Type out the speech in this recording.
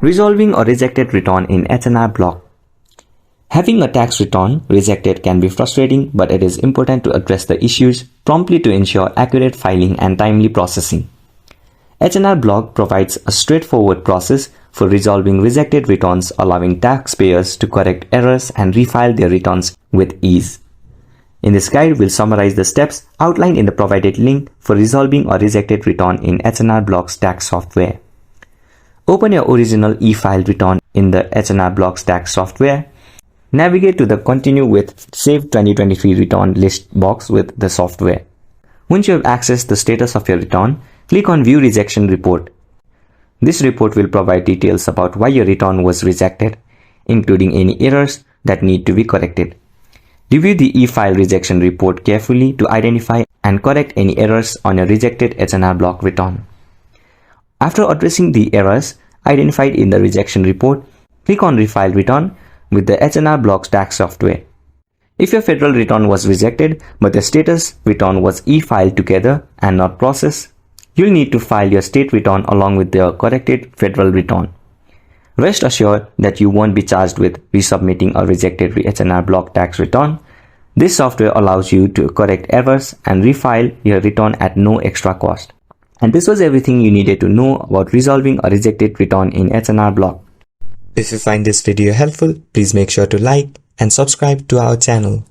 Resolving a rejected return in H&R Block. Having a tax return rejected can be frustrating, but it is important to address the issues promptly to ensure accurate filing and timely processing. H&R Block provides a straightforward process for resolving rejected returns, allowing taxpayers to correct errors and refile their returns with ease. In this guide, we'll summarize the steps outlined in the provided link for resolving a rejected return in H&R Block's tax software. Open your original e-file return in the H&R Block's tax software. Navigate to the Continue with Save 2023 Return list box with the software. Once you have accessed the status of your return, click on View Rejection Report. This report will provide details about why your return was rejected, including any errors that need to be corrected. Review the e-file rejection report carefully to identify and correct any errors on your rejected H&R Block return. After addressing the errors identified in the rejection report, click on Refile Return with the H&R Block's tax software. If your federal return was rejected but the status return was e-filed together and not processed, you'll need to file your state return along with the corrected federal return. Rest assured that you won't be charged with resubmitting a rejected H&R Block tax return. This software allows you to correct errors and refile your return at no extra cost. And this was everything you needed to know about resolving a rejected return in H&R Block. If you find this video helpful, please make sure to like and subscribe to our channel.